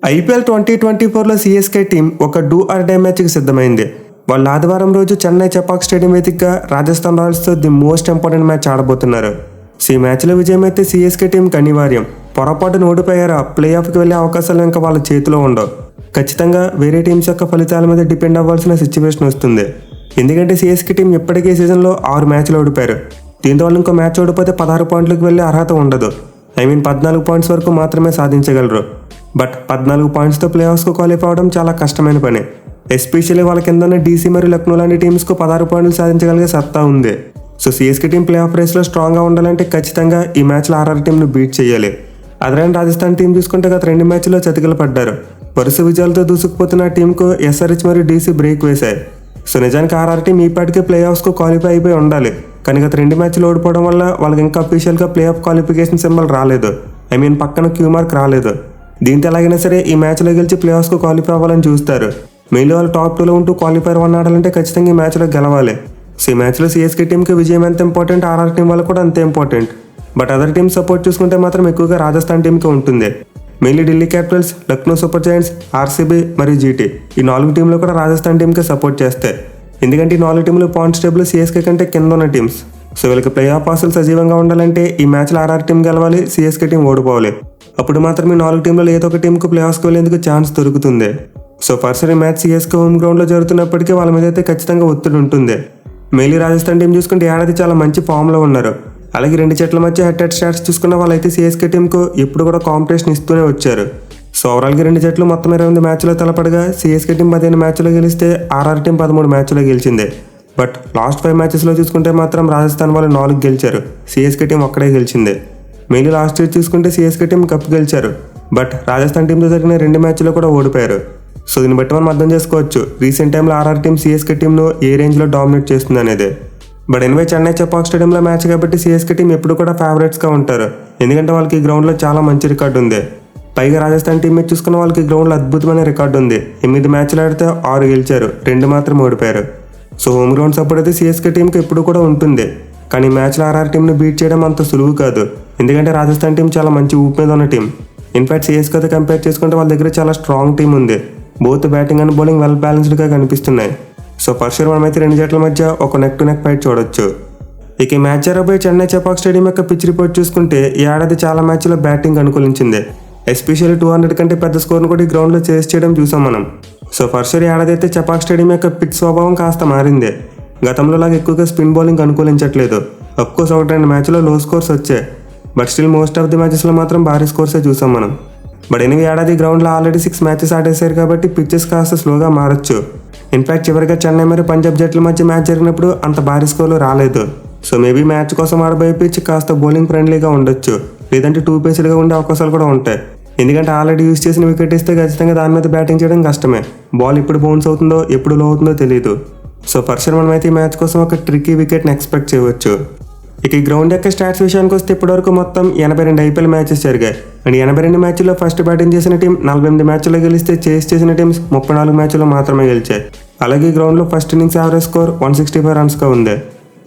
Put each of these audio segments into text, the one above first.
IPL 2024లో CSK team ఒక do or die మ్యాచ్కి సిద్ధమైంది. వాళ్ళు ఆదివారం రోజు చెన్నై చెపాక్ స్టేడియం వేదికగా రాజస్థాన్ రాయల్స్తో ది మోస్ట్ ఇంపార్టెంట్ మ్యాచ్ ఆడబోతున్నారు. ఈ మ్యాచ్లో విజయం అయితే సిఎస్కే టీంకి అనివార్యం. పొరపాటున ఓడిపోయారా ప్లే ఆఫ్కి వెళ్లే అవకాశాలు ఇంకా వాళ్ళ చేతిలో ఉండవు. ఖచ్చితంగా వేరే టీమ్స్ యొక్క ఫలితాల మీద డిపెండ్ అవ్వాల్సిన సిచ్యువేషన్ వస్తుంది. ఎందుకంటే సిఎస్కే టీం ఇప్పటికే సీజన్లో 6 మ్యాచ్లు ఓడిపోయారు. దీంతో వాళ్ళు ఇంకో మ్యాచ్ ఓడిపోతే 16 పాయింట్లకు వెళ్ళే అర్హత ఉండదు. 14 పాయింట్స్ వరకు మాత్రమే సాధించగలరు. బట్ 14 పాయింట్స్తో ప్లే ఆఫ్స్కు క్వాలిఫై అవ్వడం చాలా కష్టమైన పని. ఎస్పెషల్లీ వాళ్ళ కింద ఉన్న డీసీ మరియు లక్నో లాంటి టీమ్స్కు 16 పాయింట్లు సాధించగలిగే సత్తా ఉంది. So CSK team playoff రేస్లో స్ట్రాంగ్గా ఉండాలంటే ఖచ్చితంగా ఈ మ్యాచ్లో ఆర్ఆర్ టీంను బీట్ చేయాలి. అదరైన రాజస్థాన్ టీం చూసుకుంటే గత 2 మ్యాచ్ల్లో చతికిల పడ్డారు. వరుస విజయాలతో దూసుకుపోతున్న టీంకు ఎస్ఆర్హెచ్ మరియు డీసీ బ్రేక్ వేశాయి. సో నిజానికి ఆర్ఆర్ టీం ఈపాటికే ప్లే ఆఫ్స్కు క్వాలిఫై అయిపోయి ఉండాలి. కానీ గత 2 మ్యాచ్లు ఓడిపోవడం వల్ల వాళ్ళకి ఇంకా అఫీషియల్గా ప్లే ఆఫ్ క్వాలిఫికేషన్ సింబల్ రాలేదు. పక్కన క్యూ మార్క్ రాలేదు. దీంతో ఎలాగైనా సరే ఈ మ్యాచ్లో గెలిచి ప్లే ఆఫ్స్కు క్వాలిఫై అవ్వాలని చూస్తారు. మెయిన్లీ వాళ్ళు టాప్ 2లో ఉంటూ క్వాలిఫైర్ 1 ఆడాలంటే ఖచ్చితంగా ఈ మ్యాచ్లో గెలవాలి. సో ఈ మ్యాచ్లో సిఎస్కే టీంకి విజయం ఎంత ఇంపార్టెంట్, ఆర్ఆర్ టీం వల్ల కూడా అంతే important. But other team support చూసుకుంటే మాత్రం ఎక్కువగా రాజస్థాన్ టీంకి ఉంటుంది. Mainly Delhi Capitals, Lucknow super Giants, RCB మరియు జీటీ ఈ 4 టీంలు కూడా రాజస్థాన్ టీంకి సపోర్ట్ చేస్తాయి. ఎందుకంటే ఈ 4 టీంలు పాయింట్స్ టేబుల్ సిఎస్కే కంటే కింద ఉన్న టీమ్స్. సో వీళ్ళకి ప్లే ఆఫ్ ఆశలు సజీవంగా ఉండాలంటే ఈ మ్యాచ్లో ఆర్ఆర్ టీం గెలవాలి, సిఎస్కే టీం ఓడిపోవాలి. అప్పుడు మాత్రమే 4 టీంలలో ఏదో ఒక టీంకు ప్లే ఆఫ్స్కి వెళ్ళేందుకు ఛాన్స్ దొరుకుతుంది. సో ఫస్ట్ ఈ మ్యాచ్ సిఎస్కే హోమ్ గ్రౌండ్లో జరుగుతున్నప్పటికీ వాళ్ళ మీద అయితే ఖచ్చితంగా ఒత్తిడి ఉంటుంది. మెయిన్లీ రాజస్థాన్ టీం చూసుకుంటే ఏడాది చాలా మంచి ఫామ్లో ఉన్నారు. అలాగే 2 జట్ల మధ్య హెడ్ స్టాట్స్ చూసుకున్న వాళ్ళైతే సిఎస్కే టీంకు ఎప్పుడు కూడా కాంపిటీషన్ ఇస్తూనే వచ్చారు. సో ఓవరాల్గా 2 జట్లు మొత్తం 28 మ్యాచ్లో తలపడగా సిఎస్కే టీం 15 మ్యాచ్లో గెలిస్తే ఆర్ఆర్ టీం 13 మ్యాచ్లో గెలిచింది. బట్ లాస్ట్ 5 మ్యాచెస్లో చూసుకుంటే మాత్రం రాజస్థాన్ వాళ్ళు 4 గెలిచారు, సిఎస్కే టీం ఒక్కడే గెలిచింది. మెయిన్లీ లాస్ట్ ఇయర్ చూసుకుంటే సిఎస్కే టీం కప్ గెలిచారు. బట్ రాజస్థాన్ టీంతో జరిగిన 2 మ్యాచ్లో కూడా ఓడిపోయారు. సో దీన్ని బట్టి మనం అర్థం చేసుకోవచ్చు రీసెంట్ టైంలో ఆర్ఆర్ టీం సిఎస్కే టీంను ఏ రేంజ్లో డామినేట్ చేస్తుంది అనేది. బట్ ఎనివే చెన్నై చెపాక్ స్టేడియంలో మ్యాచ్ కాబట్టి సిఎస్కే టీం ఎప్పుడు కూడా ఫేవరెట్స్గా ఉంటారు. ఎందుకంటే వాళ్ళకి ఈ గ్రౌండ్లో చాలా మంచి రికార్డు ఉంది. పైగా రాజస్థాన్ టీం మీద చూసుకున్న వాళ్ళకి గ్రౌండ్లో అద్భుతమైన రికార్డు ఉంది. 8 మ్యాచ్లు ఆడితే 6 గెలిచారు, 2 మాత్రం ఓడిపోయారు. సో హోమ్ గ్రౌండ్ సపోర్ట్ అయితే సిఎస్కే టీంకి ఎప్పుడు కూడా ఉంటుంది. కానీ మ్యాచ్లో ఆర్ఆర్ టీంను బీట్ చేయడం అంత సులువు కాదు. ఎందుకంటే రాజస్థాన్ టీం చాలా మంచి ఊపు మీద ఉన్న టీం. ఇన్ఫాక్ట్ సిఎస్కేతో కంపేర్ చేసుకుంటే వాళ్ళ దగ్గర చాలా స్ట్రాంగ్ టీం ఉంది. Both batting and bowling well బ్యాలెన్స్డ్గా కనిపిస్తున్నాయి. సో ఫస్ట్ షూర్ మనమైతే 2 జట్ల మధ్య ఒక నెక్ టు నెక్ ఫైట్ చూడొచ్చు. ఇక ఈ మ్యాచ్ జరగబోయే చెన్నై చెపాక్ స్టేడియం యొక్క పిచ్ రిపోర్ట్ చూసుకుంటే ఈ ఏడాది చాలా మ్యాచ్లో బ్యాటింగ్ అనుకూలించింది. ఎస్పెషల్లీ 200 కంటే పెద్ద స్కోర్ను కూడా ఈ గ్రౌండ్లో చేస్ చేయడం చూసాం మనం. సో ఫస్ట్ ఇయర్ ఏడాది అయితే చెపాక్ స్టేడియం యొక్క పిచ్ స్వభావం కాస్త మారింది. గతంలో లాగా ఎక్కువగా స్పిన్ బౌలింగ్ అనుకూలించట్లేదు. అఫ్కోర్స్ 1-2 మ్యాచ్లో లో స్కోర్స్ వచ్చాయి. But still most of the మ్యాచెస్లో మాత్రం భారీ స్కోర్సే చూసాం మనం. బట్ ఎనిమిది ఏడాది గ్రౌండ్లో ఆల్రెడీ 6 మ్యాచెస్ ఆడేశారు కాబట్టి పిచ్చెస్ కాస్త స్లోగా మారచ్చు. ఇన్ఫాక్ట్ చివరిగా చెన్నై మరియు పంజాబ్ జట్ల మధ్య మ్యాచ్ జరిగినప్పుడు అంత భారీ స్కోర్లు రాలేదు. సో మేబీ మ్యాచ్ కోసం ఆడబోయే పిచ్ కాస్త బౌలింగ్ ఫ్రెండ్లీగా ఉండొచ్చు, లేదంటే 2 పేస్డ్గా ఉండే అవకాశాలు కూడా ఉంటాయి. ఎందుకంటే ఆల్రెడీ యూజ్ చేసిన వికెట్ ఇస్తే ఖచ్చితంగా దాని మీద బ్యాటింగ్ చేయడం కష్టమే. బాల్ ఎప్పుడు బౌన్స్ అవుతుందో ఎప్పుడు లో అవుతుందో తెలియదు. సో ఫస్ట్ మనమైతే ఈ మ్యాచ్ కోసం ఒక ట్రిక్కీ వికెట్ని ఎక్స్పెక్ట్ చేయవచ్చు. ఇక ఈ గ్రౌండ్ యొక్క స్టాట్స్ విషయానికి వస్తే ఇప్పటివరకు మొత్తం 82 ఐపీఎల్ మ్యాచెస్ జరిగాయి. అండ్ 82 మ్యాచ్ల్లో ఫస్ట్ బ్యాటింగ్ చేసిన టీం 48 మ్యాచ్ల్లో గెలిస్తే చేస్ చేసిన టీమ్స్ 34 మ్యాచ్ల్లో మాత్రమే గెలిచాయి. అలాగే ఈ గ్రౌండ్లో ఫస్ట్ ఇన్నింగ్స్ యావరేజ్ స్కోర్ 165 రన్స్గా ఉంది.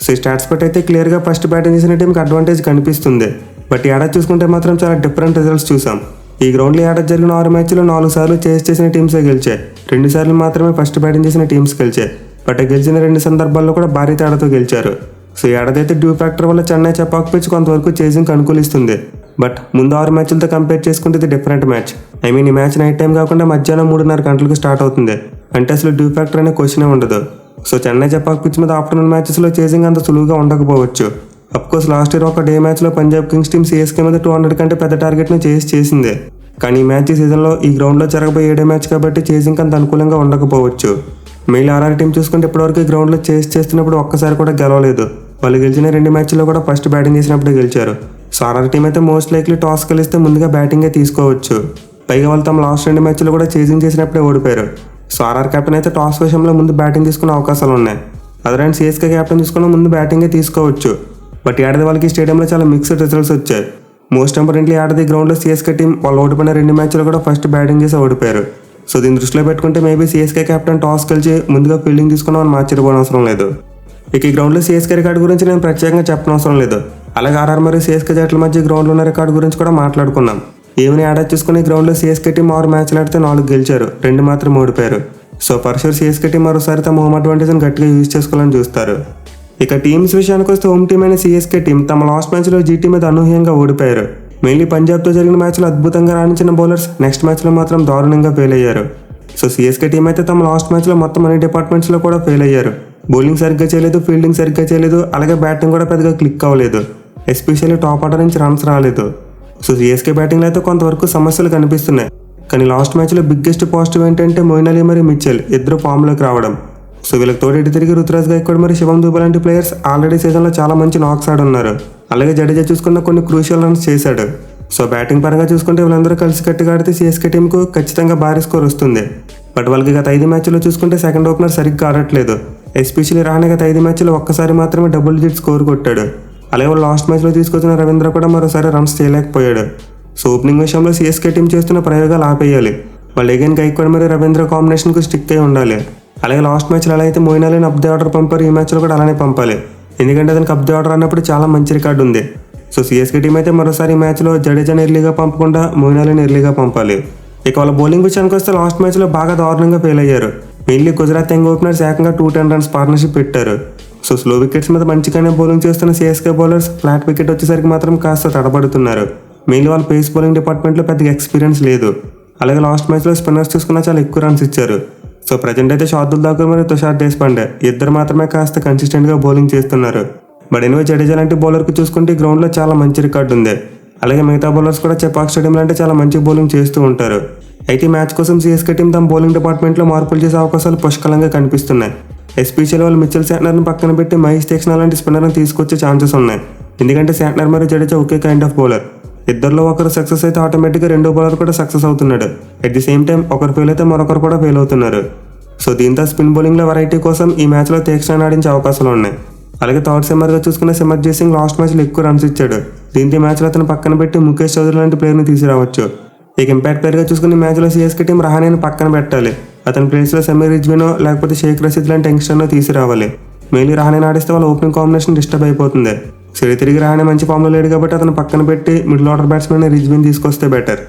సో ఈ స్టాట్స్ బట్టి అయితే క్లియర్గా ఫస్ట్ బ్యాటింగ్ చేసిన టీంకి అడ్వాంటేజ్ కనిపిస్తుంది. బట్ ఈ ఏడాది చూసుకుంటే మాత్రం చాలా డిఫరెంట్ రిజల్ట్స్ చూసాం. ఈ గ్రౌండ్లో ఏడాది జరిగిన 6 మ్యాచ్లో 4 సార్లు చేస్ చేసిన టీమ్సే గెలిచాయి, 2 సార్లు మాత్రమే ఫస్ట్ బ్యాటింగ్ చేసిన టీమ్స్ గెలిచాయి. బట్ గెలిచిన 2 సందర్భాల్లో కూడా భారీ తేడాతో గెలిచారు. సో ఏడాది అయితే డ్యూ ఫ్యాక్టర్ వల్ల చెన్నై చెపాక్ పిచ్ కొంతవరకు చేసింగ్కి అనుకూలిస్తుంది. బట్ ముందు 6 మ్యాచ్లతో కంపేర్ చేసుకుంటే ఇది డిఫరెంట్ మ్యాచ్. ఈ మ్యాచ్ నైట్ టైం కాకుండా మధ్యాహ్నం 3:30 గంటలకు స్టార్ట్ అవుతుంది. అంటే అసలు డ్యూ ఫ్యాక్టర్ అనే క్వశ్చనే ఉండదు. సో చెన్నై చెపాక్ పిచ్ మీద ఆఫ్టర్నూన్ మ్యాచెస్లో చేసింగ్ అంత సులువుగా ఉండకపోవచ్చు. అఫ్కోర్స్ లాస్ట్ ఇయర్ ఒక డే మ్యాచ్లో పంజాబ్ కింగ్స్ టీం సిఎస్కే మీద 200 కంటే పెద్ద టార్గెట్ను చేసింది. కానీ ఈ మ్యాచ్ సీజన్లో ఈ గ్రౌండ్లో జరగబోయే 7వ మ్యాచ్ కాబట్టి చేసింగ్ అంత అనుకూలంగా ఉండకపోవచ్చు. మెయిన్ ఆర్ఆర్ టీం చూసుకుంటే ఇప్పటివరకు ఈ గ్రౌండ్లో చేస్తున్నప్పుడు ఒక్కసారి కూడా గెలవలేదు. వాళ్ళు గెలిచిన 2 మ్యాచ్ల్లో కూడా ఫస్ట్ బ్యాటింగ్ చేసినప్పుడే గెలిచారు. సో ఆర్ఆర్ టీం అయితే మోస్ట్ లైక్లీ టాస్ గెలిస్తే ముందుగా బ్యాటింగే తీసుకోవచ్చు. పైగా వాళ్ళు తమ లాస్ట్ 2 మ్యాచ్ల్లో కూడా చేసింగ్ చేసినప్పుడే ఓడిపోయారు. సో ఆర్ఆర్ కెప్టెన్ అయితే టాస్ విషయంలో ముందు బ్యాటింగ్ తీసుకునే అవకాశాలు ఉన్నాయి. అదర్ సిఎస్కే కెప్టెన్ తీసుకున్న ముందు బ్యాటింగే తీసుకోవచ్చు. బట్ ఏడాది వాళ్ళకి స్టేడియంలో చాలా మిక్స్డ్ రిజల్ట్స్ వచ్చాయి. మోస్ట్ ఇంపార్టెంట్లీ ఏడాది గ్రౌండ్లో సిఎస్కే టీం వాళ్ళు ఓడిపోయిన 2 మ్యాచ్లు కూడా ఫస్ట్ బ్యాటింగ్ చేసి ఓడిపోయారు. సో దీన్ని దృష్టిలో పెట్టుకుంటే మేబీ సిఎస్కే కెప్టెన్ టాస్ గెలిచి ముందుగా ఫీల్డింగ్ తీసుకున్న వాళ్ళు ఆశ్చర్యపోనవసరం లేదు. ఇక ఈ గ్రౌండ్లో సిఎస్కే రికార్డు గురించి నేను ప్రత్యేకంగా చెప్పనవసరం లేదు. అలాగే ఆర్ఆర్ మరియు సిఎస్కే జట్ల మధ్య గ్రౌండ్లో ఉన్న రికార్డు గురించి కూడా మాట్లాడుకున్నాం. ఈవెన్ యాడ్ చూసుకుని గ్రౌండ్లో సిఎస్కే టీం 6 మ్యాచ్లు ఆడితే 4 గెలిచారు, 2 మాత్రం ఓడిపోయారు. So for sure CSK team మరోసారి తమ హోమ్ అడ్వాంటేజ్ని గట్టిగా యూజ్ చేసుకోవాలని చూస్తారు. ఇక టీమ్స్ విషయానికి వస్తే హోమ్ టీం అయిన సిఎస్కే టీం తమ లాస్ట్ మ్యాచ్లో జీటీ మీద అనూహ్యంగా ఓడిపోయారు. మెయిన్లీ పంజాబ్తో జరిగిన మ్యాచ్లో అద్భుతంగా రాణించిన బౌలర్స్ నెక్స్ట్ మ్యాచ్లో మాత్రం దారుణంగా ఫెయిల్ అయ్యారు. సో సిఎస్కే టీం అయితే తమ లాస్ట్ మ్యాచ్లో మొత్తం అన్ని డిపార్ట్మెంట్స్లో కూడా ఫెయిల్ అయ్యారు. బౌలింగ్ సరిగ్గా చేయలేదు, ఫీల్డింగ్ సరిగ్గా చేయలేదు, అలాగే బ్యాటింగ్ కూడా పెద్దగా క్లిక్ అవ్వలేదు. ఎస్పెషల్లీ టాప్ ఆర్డర్ నుంచి రన్స్ రాలేదు. సో సిఎస్కే బ్యాటింగ్లో అయితే కొంతవరకు సమస్యలు కనిపిస్తున్నాయి. కానీ లాస్ట్ మ్యాచ్లో బిగ్గెస్ట్ పాజిటివ్ ఏంటంటే మొయిన్ అలీ మరియు మిచెల్ ఇద్దరు ఫామ్లోకి రావడం. సో వీళ్ళకి తోడు ఇటు తిరిగి రుతురాజ్ గైక్వాడ్ మరియు శివం దూబే లాంటి ప్లేయర్స్ ఆల్రెడీ సీజన్లో చాలా మంచి నాక్స్ ఆడున్నారు. అలాగే జడేజా చూసుకున్న కొన్ని క్రూషియల్ రన్స్ చేశాడు. సో బ్యాటింగ్ పరంగా చూసుకుంటే వీళ్ళందరూ కలిసి కట్టిగా ఆడితే సిఎస్కే టీంకు ఖచ్చితంగా భారీ స్కోర్ వస్తుంది. బట్ వాళ్ళకి గత 5 మ్యాచ్లో చూసుకుంటే సెకండ్ ఓపెనర్ సరిగ్గా ఆడట్లేదు. ఎస్పెషల్లీ రహానే గత 5 మ్యాచ్లో ఒక్కసారి మాత్రమే డబుల్ డిజిట్ స్కోర్ కొట్టాడు. అలాగే వాళ్ళు లాస్ట్ మ్యాచ్లో తీసుకొచ్చిన రవీంద్ర కూడా మరోసారి రన్స్ చేయలేకపోయాడు. సో ఓపెనింగ్ విషయంలో సిఎస్కే టీం చేస్తున్న ప్రయోగాలు ఆపేయాలి. వాళ్ళు అగైన్ గైక్వాడ్ మరియు రవీంద్ర కాంబినేషన్కు స్టిక్ అయి ఉండాలి. అలాగే లాస్ట్ మ్యాచ్లో ఎలా అయితే మొయిన్ అలీని అప్ ది ఆర్డర్ పంపారు, ఈ మ్యాచ్లో కూడా అలానే పంపాలి. ఎందుకంటే అతనికి అప్ ది ఆర్డర్ అన్నప్పుడు చాలా మంచి రికార్డు ఉంది. సో సిఎస్కే టీం అయితే మరోసారి ఈ మ్యాచ్లో జడేజాని ఎర్లీగా పంపకుండా మొయిన్ అలీని ఎర్లీగా పంపాలి. ఇక వాళ్ళ బౌలింగ్ విషయానికి వస్తే లాస్ట్ మ్యాచ్లో బాగా దారుణంగా ఫెయిల్ అయ్యారు. మెయిన్లీ గుజరాత్ యంగ్ ఓపెనర్స్ ఏకంగా 210 రన్స్ పార్ట్నర్షిప్ పెట్టారు. సో స్లో వికెట్స్ మీద మంచిగానే బౌలింగ్ చేస్తున్న సిఎస్కే బౌలర్స్ ఫ్లాట్ వికెట్ వచ్చేసరికి మాత్రం కాస్త తడబడుతున్నారు. మెయిన్లీ వాళ్ళ పేస్ బౌలింగ్ డిపార్ట్మెంట్లో పెద్దగా ఎక్స్పీరియన్స్ లేదు. అలాగే లాస్ట్ మ్యాచ్లో స్పిన్నర్స్ చూసుకున్నా చాలా ఎక్కువ రన్స్ ఇచ్చారు. సో ప్రజెంట్ అయితే శార్దుల్ ఠాకూర్ మరియు తుషార్ దేశపాండే ఇద్దరు మాత్రమే కాస్త కన్సిస్టెంట్గా బౌలింగ్ చేస్తున్నారు. బట్ ఎనివే జడేజా లాంటి బౌలర్కి చూసుకుంటే గ్రౌండ్లో చాలా మంచి రికార్డు ఉంది. అలాగే మిగతా బౌలర్స్ కూడా చెపాక్ స్టేడియం లాంటి చాలా మంచి బౌలింగ్ చేస్తూ ఉంటారు. అయితే మ్యాచ్ కోసం సిఎస్కే టీం తమ బౌలింగ్ డిపార్ట్మెంట్లో మార్పులు చేసే అవకాశాలు పుష్కలంగా కనిపిస్తున్నాయి. ఎస్పెషల్లీ వాళ్ళు మిచెల్ శాంట్నర్ని పక్కన పెట్టి మహేష్ తీక్షణ లాంటి స్పిన్నర్ని తీసుకొచ్చే ఛాన్సెస్ ఉన్నాయి. ఎందుకంటే శాంట్నర్ మరియు జడేజా ఒకే కైండ్ ఆఫ్ బౌలర్. ఇద్దరిలో ఒకరు సక్సెస్ అయితే ఆటోమేటిక్గా రెండో బౌలర్ కూడా సక్సెస్ అవుతున్నాడు. అట్ ది సేమ్ టైం ఒకరు ఫెయిల్ అయితే మరొకరు కూడా ఫెయిల్ అవుతున్నారు. సో దీంతో స్పిన్ బౌలింగ్లో వెరైటీ కోసం ఈ మ్యాచ్లో తీక్షణ ఆడించే అవకాశాలు ఉన్నాయి. అలాగే థర్డ్ సిమ్మర్గా చూసుకున్న సిమర్జీత్ సింగ్ లాస్ట్ మ్యాచ్లో ఎక్కువ రన్స్ ఇచ్చాడు. దీంతో ఈ మ్యాచ్లో అతను పక్కన పెట్టి ముఖేష్ చౌదరి లాంటి ప్లేయర్ని తీసుకురావచ్చు. ఇక ఇంపాక్ట్ ప్లేయర్గా చూసుకుని మ్యాచ్లో సిఎస్కే టీం రహానేని పక్కన పెట్టాలి. అతని ప్లేస్లో సమీర్ రిజ్వీనో లేకపోతే షేక్ రషీద్ లాంటి యంగ్స్టర్నో తీసుకురావాలి. మెయిన్లీ రహానేని ఆడిస్తే వాళ్ళ ఓపెనింగ్ కాంబినేషన్ డిస్టర్బ్ అయిపోతుంది. సరే తిరిగి రహానే మంచి ఫామ్లో లేడు కాబట్టి అతను పక్కన పెట్టి మిడిల్ ఆర్డర్ బ్యాట్స్మెన్ రిజ్వీన్ తీసుకొస్తే బెటర్.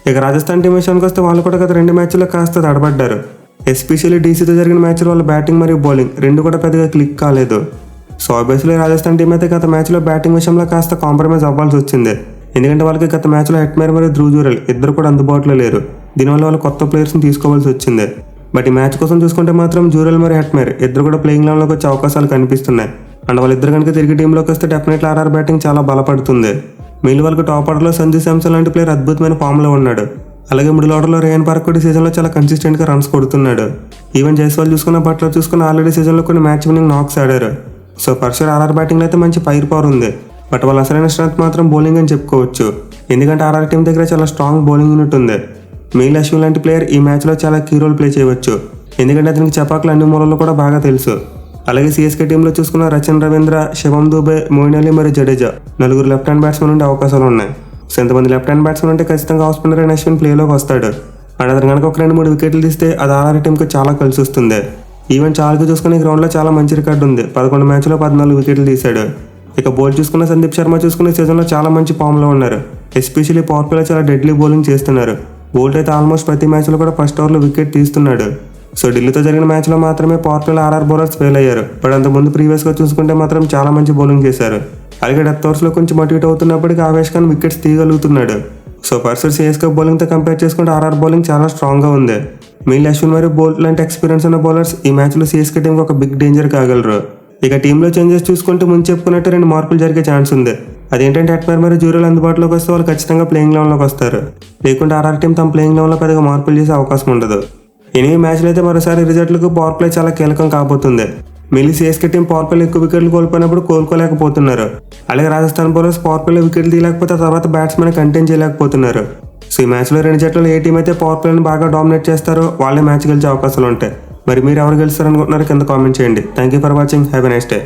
ఇక రాజస్థాన్ టీం విషయానికి వస్తే వాళ్ళు కూడా గత 2 మ్యాచ్ల్లో కాస్త తడబడ్డారు. ఎస్పెషల్లీ డీసీతో జరిగిన మ్యాచ్లో వాళ్ళ బ్యాటింగ్ మరియు బౌలింగ్ రెండు కూడా పెద్దగా క్లిక్ కాలేదు. సో ఆబ్వియస్లీ రాజస్థాన్ టీం అయితే గత మ్యాచ్లో బ్యాటింగ్ విషయంలో కాస్త కాంప్రమైజ్ అవ్వాల్సి వచ్చింది. ఎందుకంటే వాళ్ళకి గత మ్యాచ్లో హెట్మేర్ మరియు ధ్రువ్ జురెల్ ఇద్దరు కూడా అందుబాటులో లేరు. దీనివల్ల వాళ్ళు కొత్త ప్లేయర్స్ని తీసుకోవాల్సి వచ్చింది. బట్ ఈ మ్యాచ్ కోసం చూసుకుంటే మాత్రం జురెల్ మరియు హెట్మేర్ ఇద్దరు కూడా ప్లేయింగ్ లెవెల్లోకి వచ్చే అవకాశాలు కనిపిస్తున్నాయి. అండ్ వాళ్ళిద్దరు కనుక తిరిగి టీంలోకి వస్తే డెఫినెట్లీ ఆర్ఆర్ బ్యాటింగ్ చాలా బలపడుతుంది. మెయిన్ వాళ్ళకి టాప్ ఆర్డర్లో సంజు శాంసన్ లాంటి ప్లేయర్ అద్భుతమైన ఫామ్లో ఉన్నాడు. అలాగే మిడిల్ ఆర్డర్లో రేయన్ పార్క్ కూడా సీజన్లో చాలా కన్సిస్టెంట్గా రన్స్ కొడుతున్నాడు. ఈవెన్ జైస్వాల్ చూసుకున్న బట్లర్ చూసుకున్న ఆల్రెడీ సీజన్లో కొన్ని మ్యాచ్ విన్నింగ్ నాక్స్ ఆడారు. సో ఫర్ ఆర్ఆర్ బ్యాటింగ్లో అయితే మంచి ఫైర్ పవర్ ఉంది. బట్ వాళ్ళ అసలైన స్ట్రెంత్ మాత్రం బౌలింగ్ అని చెప్పుకోవచ్చు. ఎందుకంటే ఆర్ఆర్ టీం దగ్గర చాలా స్ట్రాంగ్ బౌలింగ్ యూనిట్ ఉంది. మెయిల్ అశ్విన్ లాంటి ప్లేయర్ ఈ మ్యాచ్లో చాలా కీ రోల్ ప్లే చేయవచ్చు. ఎందుకంటే అతనికి చపాకులు అన్ని మూలల్లో కూడా బాగా తెలుసు. అలాగే సిఎస్కే టీంలో చూసుకున్న రచన్ రవీంద్ర, శివం దూబే, మొయిన్ అలీ మరియు జడేజా 4 లెఫ్ట్ హ్యాండ్ బ్యాట్స్మెన్ ఉండే అవకాశాలు ఉన్నాయి. సో ఎంతమంది లెఫ్ట్ హ్యాండ్ బ్యాట్స్మెన్ ఉంటే ఖచ్చితంగా ఆఫ్ స్పిన్నర్ అయిన అశ్విన్ ప్లేలోకి వస్తాడు. అండ్ అతను కనుక ఒక 2-3 వికెట్లు తీస్తే అది ఆర్ఆర్ టీంకి చాలా కలిసి వస్తుంది. ఈవెన్ చాలుకు చూసుకుని గ్రౌండ్లో చాలా మంచి రికార్డు ఉంది. 11 మ్యాచ్లో 14 వికెట్లు తీశాడు. ఇక బౌల్ చూసుకున్న సందీప్ శర్మ చూసుకునే సీజన్లో చాలా మంచి ఫామ్లో ఉన్నారు. ఎస్పెషల్లీ పవర్ ప్లేలో చాలా డెడ్లీ బౌలింగ్ చేస్తున్నారు. బోల్ట్ అయితే ఆల్మోస్ట్ ప్రతి మ్యాచ్లో కూడా ఫస్ట్ ఓవర్లో వికెట్ తీస్తున్నాడు. సో ఢిల్లీతో జరిగిన మ్యాచ్లో మాత్రమే పవర్ ప్లేలో ఆర్ఆర్ బౌలర్స్ ఫెయిల్ అయ్యారు. బట్ అంతకుముందు ప్రీవియస్గా చూసుకుంటే మాత్రం చాలా మంచి బౌలింగ్ చేశారు. అలాగే డెత్ ఓవర్స్లో కొంచెం మోటివేట్ అవుతున్నప్పటికీ ఆవేష్ ఖాన్ వికెట్స్ తీయగలుగుతున్నాడు. సో పర్సర్ సిఎస్కే బౌలింగ్తో కంపేర్ చేసుకుంటే ఆర్ఆర్ బౌలింగ్ చాలా స్ట్రాంగ్గా ఉంది. మెయిన్ అశ్విన్ మరియు బోల్ట్ లాంటి ఎక్స్పీరియన్స్ ఉన్న బౌలర్స్ ఈ మ్యాచ్లో సిఎస్కే టీంకి ఒక బిగ్ డేంజర్ కాగలరు. ఇక టీంలో చేంజెస్ చూసుకుంటే ముందు చెప్పుకున్నట్టు 2 మార్పులు జరిగే ఛాన్స్ ఉంది. అదేంటంటే హెట్మేర్ మరియు జూరెల్ అందుబాటులోకి వస్తే వాళ్ళు ఖచ్చితంగా ప్లేయింగ్ లెవెల్లోకి వస్తారు. లేకుంటే ఆర్ఆర్ టీం తమ ప్లేయింగ్ లెవెల్లో పెద్దగా మార్పులు చేసే అవకాశం ఉండదు. ఎనిమిది మ్యాచ్లు అయితే మరోసారి రిజల్ట్లకు పవర్ ప్లే చాలా కీలకం కాబోతుంది. మెయిన్లీ సిఎస్కే టీం పవర్ ప్లేలో ఎక్కువ వికెట్లు కోల్పోయినప్పుడు కోలుకోలేకపోతున్నారు. అలాగే రాజస్థాన్ బౌలర్స్ పవర్ ప్లేలో వికెట్లు తీయలేకపోతే తర్వాత బ్యాట్స్మెన్ కంటైన్ చేయలేకపోతున్నారు. సో ఈ మ్యాచ్లో 2 జట్లలో ఏ టీం అయితే పవర్ ప్లేని బాగా డామినేట్ చేస్తారో వాళ్ళే మ్యాచ్ గెలిచే అవకాశాలు ఉంటాయి. మరి మీరు ఎవరు గెలుస్తారనుకుంటున్నారో కింద కామెంట్ చేయండి. Thank you for watching. Have a nice day.